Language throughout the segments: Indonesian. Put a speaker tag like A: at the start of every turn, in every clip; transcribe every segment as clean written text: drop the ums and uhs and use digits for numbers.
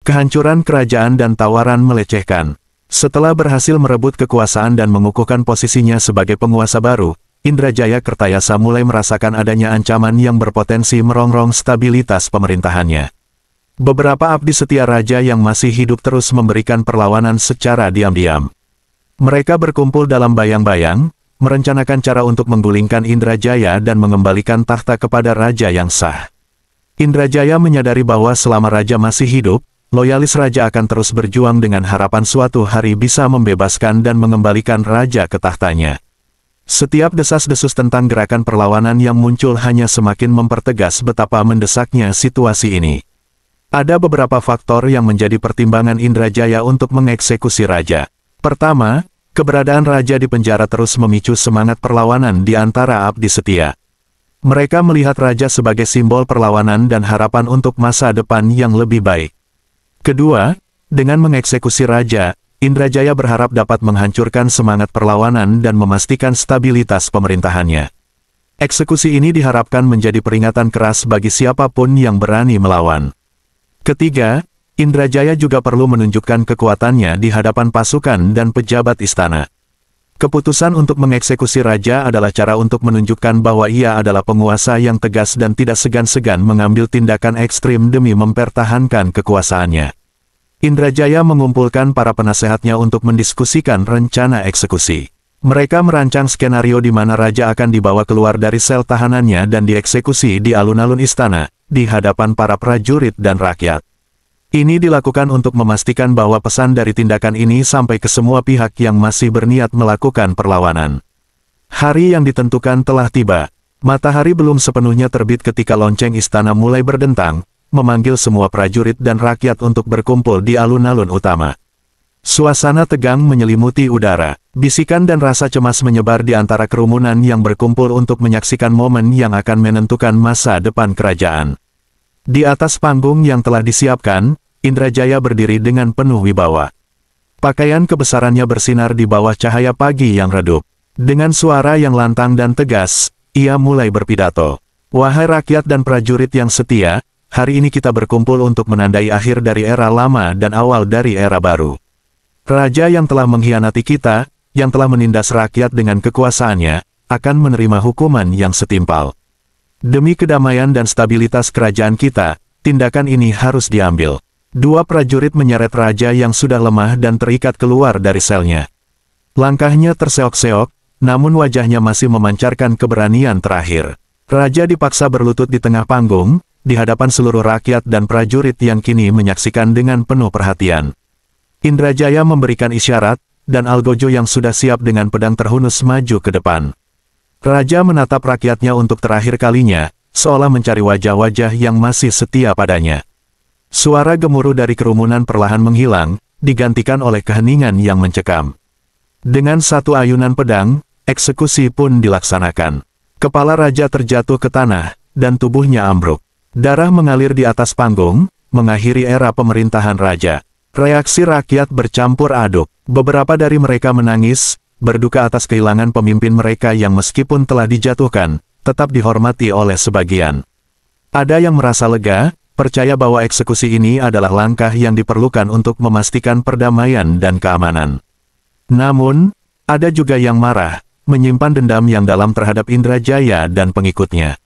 A: kehancuran kerajaan dan tawaran melecehkan. Setelah berhasil merebut kekuasaan dan mengukuhkan posisinya sebagai penguasa baru, Indrajaya Kertayasa mulai merasakan adanya ancaman yang berpotensi merongrong stabilitas pemerintahannya. Beberapa abdi setia raja yang masih hidup terus memberikan perlawanan secara diam-diam. Mereka berkumpul dalam bayang-bayang, merencanakan cara untuk menggulingkan Indrajaya dan mengembalikan tahta kepada raja yang sah. Indrajaya menyadari bahwa selama raja masih hidup, loyalis raja akan terus berjuang dengan harapan suatu hari bisa membebaskan dan mengembalikan raja ke tahtanya. Setiap desas-desus tentang gerakan perlawanan yang muncul hanya semakin mempertegas betapa mendesaknya situasi ini. Ada beberapa faktor yang menjadi pertimbangan Indrajaya untuk mengeksekusi raja. Pertama, keberadaan raja di penjara terus memicu semangat perlawanan di antara abdi setia. Mereka melihat raja sebagai simbol perlawanan dan harapan untuk masa depan yang lebih baik. Kedua, dengan mengeksekusi raja, Indrajaya berharap dapat menghancurkan semangat perlawanan dan memastikan stabilitas pemerintahannya. Eksekusi ini diharapkan menjadi peringatan keras bagi siapapun yang berani melawan. Ketiga, Indrajaya juga perlu menunjukkan kekuatannya di hadapan pasukan dan pejabat istana. Keputusan untuk mengeksekusi raja adalah cara untuk menunjukkan bahwa ia adalah penguasa yang tegas dan tidak segan-segan mengambil tindakan ekstrim demi mempertahankan kekuasaannya. Indrajaya mengumpulkan para penasehatnya untuk mendiskusikan rencana eksekusi. Mereka merancang skenario di mana raja akan dibawa keluar dari sel tahanannya dan dieksekusi di alun-alun istana, di hadapan para prajurit dan rakyat. Ini dilakukan untuk memastikan bahwa pesan dari tindakan ini sampai ke semua pihak yang masih berniat melakukan perlawanan. Hari yang ditentukan telah tiba. Matahari belum sepenuhnya terbit ketika lonceng istana mulai berdentang, memanggil semua prajurit dan rakyat untuk berkumpul di alun-alun utama. Suasana tegang menyelimuti udara. Bisikan dan rasa cemas menyebar di antara kerumunan yang berkumpul untuk menyaksikan momen yang akan menentukan masa depan kerajaan. Di atas panggung yang telah disiapkan, Indrajaya berdiri dengan penuh wibawa. Pakaian kebesarannya bersinar di bawah cahaya pagi yang redup. Dengan suara yang lantang dan tegas, ia mulai berpidato. Wahai rakyat dan prajurit yang setia, hari ini kita berkumpul untuk menandai akhir dari era lama dan awal dari era baru. Raja yang telah mengkhianati kita, yang telah menindas rakyat dengan kekuasaannya, akan menerima hukuman yang setimpal. Demi kedamaian dan stabilitas kerajaan kita, tindakan ini harus diambil. Dua prajurit menyeret raja yang sudah lemah dan terikat keluar dari selnya. Langkahnya terseok-seok, namun wajahnya masih memancarkan keberanian terakhir. Raja dipaksa berlutut di tengah panggung, di hadapan seluruh rakyat dan prajurit yang kini menyaksikan dengan penuh perhatian. Indrajaya memberikan isyarat, dan Algojo yang sudah siap dengan pedang terhunus maju ke depan. Raja menatap rakyatnya untuk terakhir kalinya, seolah mencari wajah-wajah yang masih setia padanya. Suara gemuruh dari kerumunan perlahan menghilang, digantikan oleh keheningan yang mencekam. Dengan satu ayunan pedang, eksekusi pun dilaksanakan. Kepala raja terjatuh ke tanah, dan tubuhnya ambruk. Darah mengalir di atas panggung, mengakhiri era pemerintahan raja. Reaksi rakyat bercampur aduk. Beberapa dari mereka menangis, berduka atas kehilangan pemimpin mereka yang meskipun telah dijatuhkan, tetap dihormati oleh sebagian. Ada yang merasa lega, percaya bahwa eksekusi ini adalah langkah yang diperlukan untuk memastikan perdamaian dan keamanan. Namun, ada juga yang marah, menyimpan dendam yang dalam terhadap Indrajaya dan pengikutnya.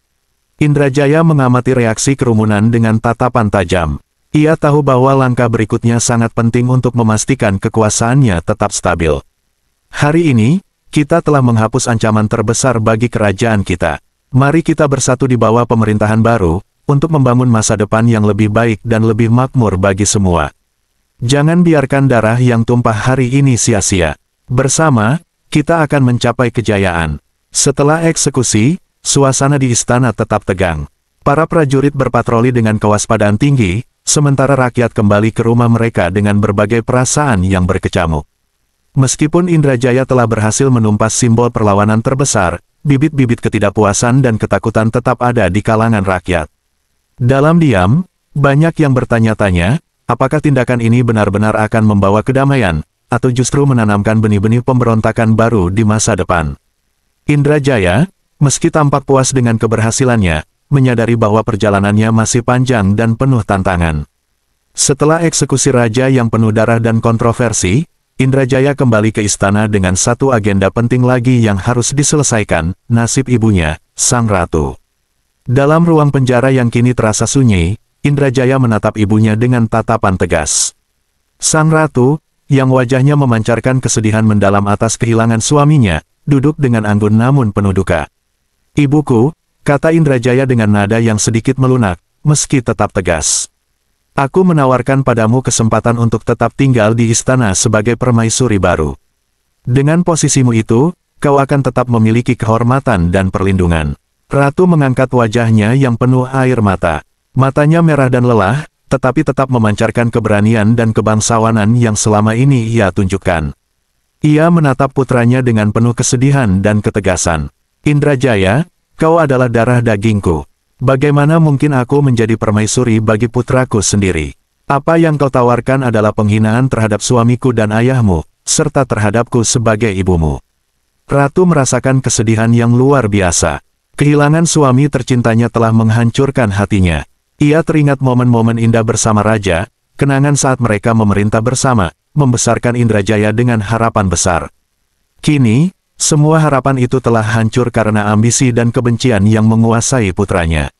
A: Indrajaya mengamati reaksi kerumunan dengan tatapan tajam. Ia tahu bahwa langkah berikutnya sangat penting untuk memastikan kekuasaannya tetap stabil. Hari ini, kita telah menghapus ancaman terbesar bagi kerajaan kita. Mari kita bersatu di bawah pemerintahan baru, untuk membangun masa depan yang lebih baik dan lebih makmur bagi semua. Jangan biarkan darah yang tumpah hari ini sia-sia. Bersama, kita akan mencapai kejayaan. Setelah eksekusi, suasana di istana tetap tegang. Para prajurit berpatroli dengan kewaspadaan tinggi, sementara rakyat kembali ke rumah mereka dengan berbagai perasaan yang berkecamuk. Meskipun Indrajaya telah berhasil menumpas simbol perlawanan terbesar, bibit-bibit ketidakpuasan dan ketakutan tetap ada di kalangan rakyat. Dalam diam, banyak yang bertanya-tanya, apakah tindakan ini benar-benar akan membawa kedamaian, atau justru menanamkan benih-benih pemberontakan baru di masa depan. Indrajaya, meski tampak puas dengan keberhasilannya, menyadari bahwa perjalanannya masih panjang dan penuh tantangan. Setelah eksekusi raja yang penuh darah dan kontroversi, Indrajaya kembali ke istana dengan satu agenda penting lagi yang harus diselesaikan, nasib ibunya, sang ratu. Dalam ruang penjara yang kini terasa sunyi, Indrajaya menatap ibunya dengan tatapan tegas. Sang ratu, yang wajahnya memancarkan kesedihan mendalam atas kehilangan suaminya, duduk dengan anggun namun penuh duka. "Ibuku," kata Indrajaya dengan nada yang sedikit melunak, meski tetap tegas. "Aku menawarkan padamu kesempatan untuk tetap tinggal di istana sebagai permaisuri baru. Dengan posisimu itu, kau akan tetap memiliki kehormatan dan perlindungan." Ratu mengangkat wajahnya yang penuh air mata. Matanya merah dan lelah, tetapi tetap memancarkan keberanian dan kebangsawanan yang selama ini ia tunjukkan. Ia menatap putranya dengan penuh kesedihan dan ketegasan. "Indrajaya, kau adalah darah dagingku. Bagaimana mungkin aku menjadi permaisuri bagi putraku sendiri? Apa yang kau tawarkan adalah penghinaan terhadap suamiku dan ayahmu, serta terhadapku sebagai ibumu." Ratu merasakan kesedihan yang luar biasa. Kehilangan suami tercintanya telah menghancurkan hatinya. Ia teringat momen-momen indah bersama raja, kenangan saat mereka memerintah bersama, membesarkan Indrajaya dengan harapan besar. Kini, semua harapan itu telah hancur karena ambisi dan kebencian yang menguasai putranya.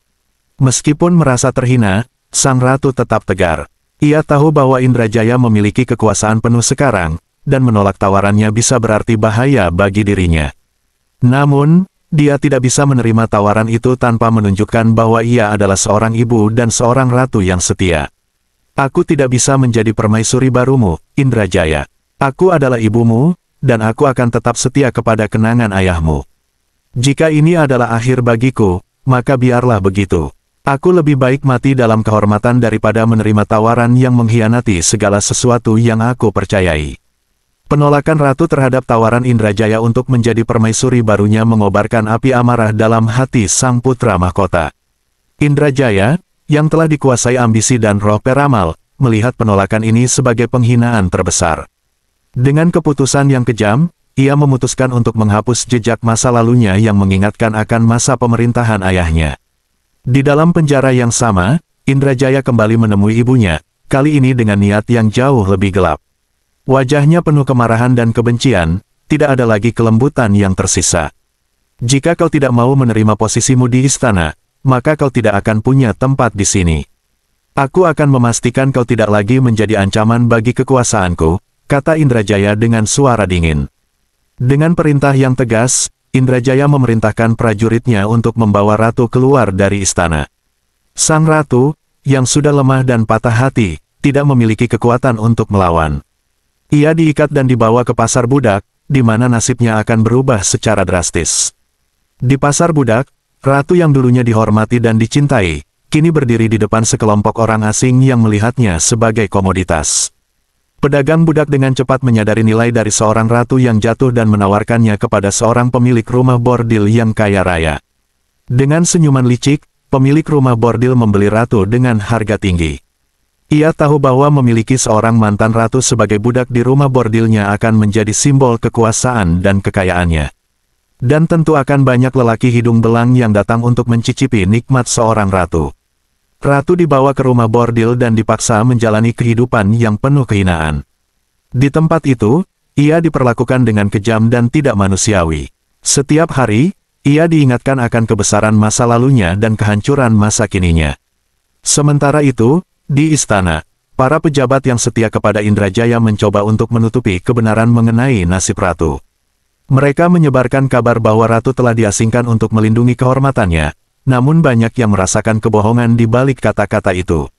A: Meskipun merasa terhina, sang ratu tetap tegar. Ia tahu bahwa Indrajaya memiliki kekuasaan penuh sekarang, dan menolak tawarannya bisa berarti bahaya bagi dirinya. Namun, dia tidak bisa menerima tawaran itu tanpa menunjukkan bahwa ia adalah seorang ibu dan seorang ratu yang setia. "Aku tidak bisa menjadi permaisuri barumu, Indrajaya. Aku adalah ibumu, dan aku akan tetap setia kepada kenangan ayahmu. Jika ini adalah akhir bagiku, maka biarlah begitu. Aku lebih baik mati dalam kehormatan daripada menerima tawaran yang mengkhianati segala sesuatu yang aku percayai." Penolakan ratu terhadap tawaran Indrajaya untuk menjadi permaisuri barunya mengobarkan api amarah dalam hati sang putra mahkota. Indrajaya, yang telah dikuasai ambisi dan roh peramal, melihat penolakan ini sebagai penghinaan terbesar. Dengan keputusan yang kejam, ia memutuskan untuk menghapus jejak masa lalunya yang mengingatkan akan masa pemerintahan ayahnya. Di dalam penjara yang sama, Indrajaya kembali menemui ibunya, kali ini dengan niat yang jauh lebih gelap. Wajahnya penuh kemarahan dan kebencian, tidak ada lagi kelembutan yang tersisa. "Jika kau tidak mau menerima posisimu di istana, maka kau tidak akan punya tempat di sini. Aku akan memastikan kau tidak lagi menjadi ancaman bagi kekuasaanku," kata Indrajaya dengan suara dingin. Dengan perintah yang tegas, Indrajaya memerintahkan prajuritnya untuk membawa ratu keluar dari istana. Sang ratu, yang sudah lemah dan patah hati, tidak memiliki kekuatan untuk melawan. Ia diikat dan dibawa ke pasar budak, di mana nasibnya akan berubah secara drastis. Di pasar budak, ratu yang dulunya dihormati dan dicintai, kini berdiri di depan sekelompok orang asing yang melihatnya sebagai komoditas. Pedagang budak dengan cepat menyadari nilai dari seorang ratu yang jatuh dan menawarkannya kepada seorang pemilik rumah bordil yang kaya raya. Dengan senyuman licik, pemilik rumah bordil membeli ratu dengan harga tinggi. Ia tahu bahwa memiliki seorang mantan ratu sebagai budak di rumah bordilnya akan menjadi simbol kekuasaan dan kekayaannya. Dan tentu akan banyak lelaki hidung belang yang datang untuk mencicipi nikmat seorang ratu. Ratu dibawa ke rumah bordil dan dipaksa menjalani kehidupan yang penuh kehinaan. Di tempat itu, ia diperlakukan dengan kejam dan tidak manusiawi. Setiap hari, ia diingatkan akan kebesaran masa lalunya dan kehancuran masa kininya. Sementara itu, di istana, para pejabat yang setia kepada Indrajaya mencoba untuk menutupi kebenaran mengenai nasib ratu. Mereka menyebarkan kabar bahwa ratu telah diasingkan untuk melindungi kehormatannya, namun banyak yang merasakan kebohongan di balik kata-kata itu.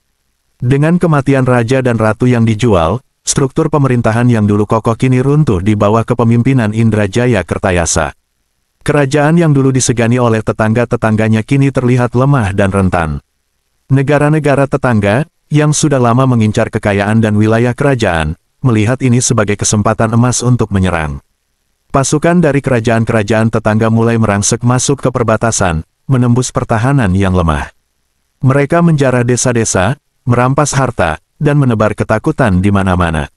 A: Dengan kematian raja dan ratu yang dijual, struktur pemerintahan yang dulu kokoh kini runtuh di bawah kepemimpinan Indrajaya Kertayasa. Kerajaan yang dulu disegani oleh tetangga-tetangganya kini terlihat lemah dan rentan. Negara-negara tetangga, yang sudah lama mengincar kekayaan dan wilayah kerajaan, melihat ini sebagai kesempatan emas untuk menyerang. Pasukan dari kerajaan-kerajaan tetangga mulai merangsek masuk ke perbatasan, menembus pertahanan yang lemah. Mereka menjarah desa-desa, merampas harta, dan menebar ketakutan di mana-mana.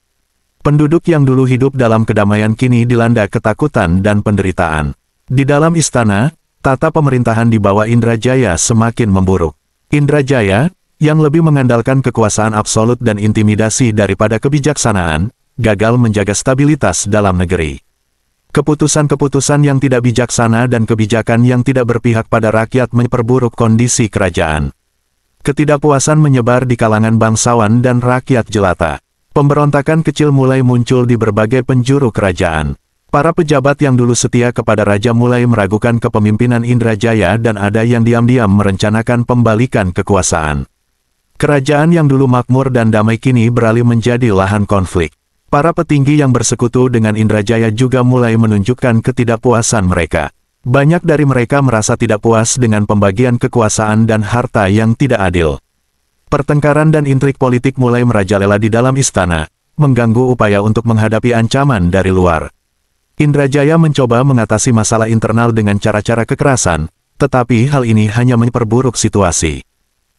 A: Penduduk yang dulu hidup dalam kedamaian kini dilanda ketakutan dan penderitaan. Di dalam istana, tata pemerintahan di bawah Indrajaya semakin memburuk. Indrajaya, yang lebih mengandalkan kekuasaan absolut dan intimidasi daripada kebijaksanaan, gagal menjaga stabilitas dalam negeri. Keputusan-keputusan yang tidak bijaksana dan kebijakan yang tidak berpihak pada rakyat memperburuk kondisi kerajaan. Ketidakpuasan menyebar di kalangan bangsawan dan rakyat jelata. Pemberontakan kecil mulai muncul di berbagai penjuru kerajaan. Para pejabat yang dulu setia kepada raja mulai meragukan kepemimpinan Indrajaya dan ada yang diam-diam merencanakan pembalikan kekuasaan. Kerajaan yang dulu makmur dan damai kini beralih menjadi lahan konflik. Para petinggi yang bersekutu dengan Indrajaya juga mulai menunjukkan ketidakpuasan mereka. Banyak dari mereka merasa tidak puas dengan pembagian kekuasaan dan harta yang tidak adil. Pertengkaran dan intrik politik mulai merajalela di dalam istana, mengganggu upaya untuk menghadapi ancaman dari luar. Indrajaya mencoba mengatasi masalah internal dengan cara-cara kekerasan, tetapi hal ini hanya memperburuk situasi.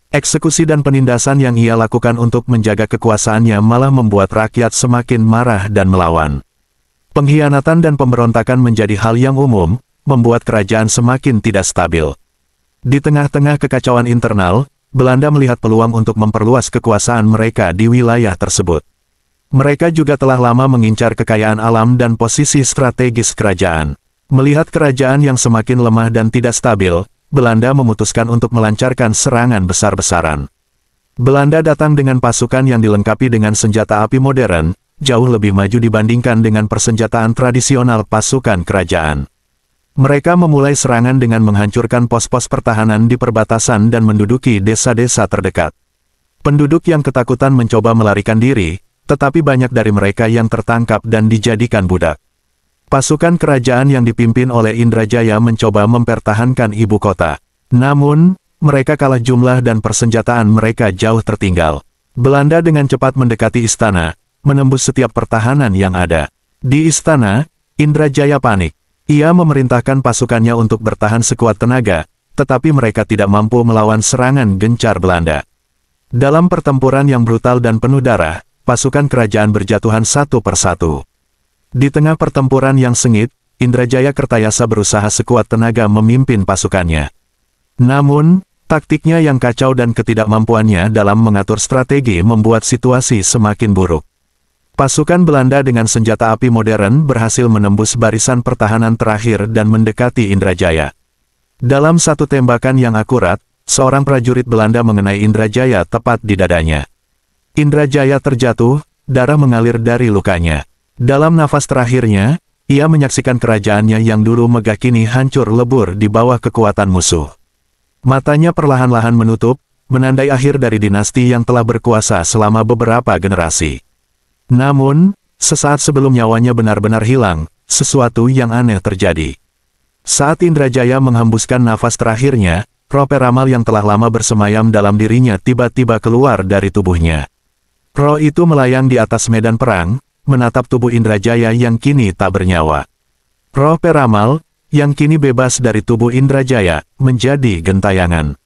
A: Eksekusi dan penindasan yang ia lakukan untuk menjaga kekuasaannya malah membuat rakyat semakin marah dan melawan. Pengkhianatan dan pemberontakan menjadi hal yang umum, membuat kerajaan semakin tidak stabil. Di tengah-tengah kekacauan internal, Belanda melihat peluang untuk memperluas kekuasaan mereka di wilayah tersebut. Mereka juga telah lama mengincar kekayaan alam dan posisi strategis kerajaan. Melihat kerajaan yang semakin lemah dan tidak stabil, Belanda memutuskan untuk melancarkan serangan besar-besaran. Belanda datang dengan pasukan yang dilengkapi dengan senjata api modern, jauh lebih maju dibandingkan dengan persenjataan tradisional pasukan kerajaan. Mereka memulai serangan dengan menghancurkan pos-pos pertahanan di perbatasan dan menduduki desa-desa terdekat. Penduduk yang ketakutan mencoba melarikan diri, tetapi banyak dari mereka yang tertangkap dan dijadikan budak. Pasukan kerajaan yang dipimpin oleh Indrajaya mencoba mempertahankan ibu kota. Namun, mereka kalah jumlah dan persenjataan mereka jauh tertinggal. Belanda dengan cepat mendekati istana, menembus setiap pertahanan yang ada. Di istana, Indrajaya panik. Ia memerintahkan pasukannya untuk bertahan sekuat tenaga, tetapi mereka tidak mampu melawan serangan gencar Belanda. Dalam pertempuran yang brutal dan penuh darah, pasukan kerajaan berjatuhan satu persatu. Di tengah pertempuran yang sengit, Indrajaya Kertayasa berusaha sekuat tenaga memimpin pasukannya. Namun, taktiknya yang kacau dan ketidakmampuannya dalam mengatur strategi membuat situasi semakin buruk. Pasukan Belanda dengan senjata api modern berhasil menembus barisan pertahanan terakhir dan mendekati Indrajaya. Dalam satu tembakan yang akurat, seorang prajurit Belanda mengenai Indrajaya tepat di dadanya. Indrajaya terjatuh, darah mengalir dari lukanya. Dalam nafas terakhirnya, ia menyaksikan kerajaannya yang dulu megah kini hancur lebur di bawah kekuatan musuh. Matanya perlahan-lahan menutup, menandai akhir dari dinasti yang telah berkuasa selama beberapa generasi. Namun, sesaat sebelum nyawanya benar-benar hilang, sesuatu yang aneh terjadi. Saat Indrajaya menghembuskan nafas terakhirnya, roh peramal yang telah lama bersemayam dalam dirinya tiba-tiba keluar dari tubuhnya. Roh itu melayang di atas medan perang, menatap tubuh Indrajaya yang kini tak bernyawa. Roh peramal, yang kini bebas dari tubuh Indrajaya, menjadi gentayangan.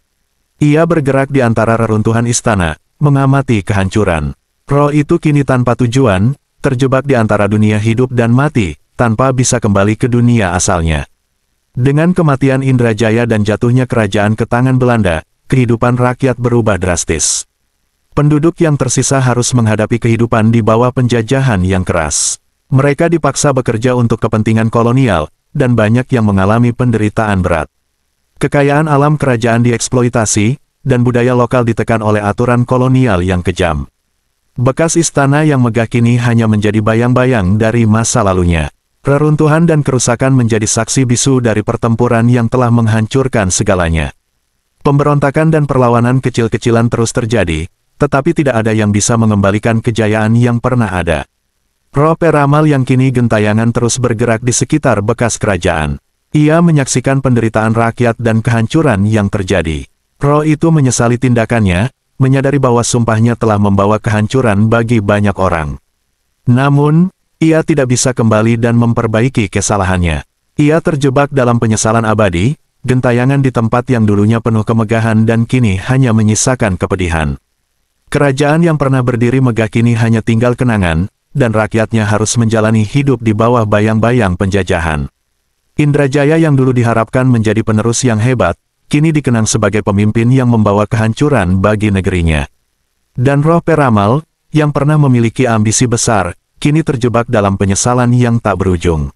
A: Ia bergerak di antara reruntuhan istana, mengamati kehancuran. Roh itu kini tanpa tujuan, terjebak di antara dunia hidup dan mati, tanpa bisa kembali ke dunia asalnya. Dengan kematian Indrajaya dan jatuhnya kerajaan ke tangan Belanda, kehidupan rakyat berubah drastis. Penduduk yang tersisa harus menghadapi kehidupan di bawah penjajahan yang keras. Mereka dipaksa bekerja untuk kepentingan kolonial, dan banyak yang mengalami penderitaan berat. Kekayaan alam kerajaan dieksploitasi, dan budaya lokal ditekan oleh aturan kolonial yang kejam. Bekas istana yang megah kini hanya menjadi bayang-bayang dari masa lalunya. Reruntuhan dan kerusakan menjadi saksi bisu dari pertempuran yang telah menghancurkan segalanya. Pemberontakan dan perlawanan kecil-kecilan terus terjadi, tetapi tidak ada yang bisa mengembalikan kejayaan yang pernah ada. Roh peramal yang kini gentayangan terus bergerak di sekitar bekas kerajaan. Ia menyaksikan penderitaan rakyat dan kehancuran yang terjadi. Roh itu menyesali tindakannya, menyadari bahwa sumpahnya telah membawa kehancuran bagi banyak orang. Namun, ia tidak bisa kembali dan memperbaiki kesalahannya. Ia terjebak dalam penyesalan abadi, gentayangan di tempat yang dulunya penuh kemegahan dan kini hanya menyisakan kepedihan. Kerajaan yang pernah berdiri megah kini hanya tinggal kenangan, dan rakyatnya harus menjalani hidup di bawah bayang-bayang penjajahan. Indrajaya yang dulu diharapkan menjadi penerus yang hebat, kini dikenang sebagai pemimpin yang membawa kehancuran bagi negerinya. Dan roh peramal, yang pernah memiliki ambisi besar, kini terjebak dalam penyesalan yang tak berujung.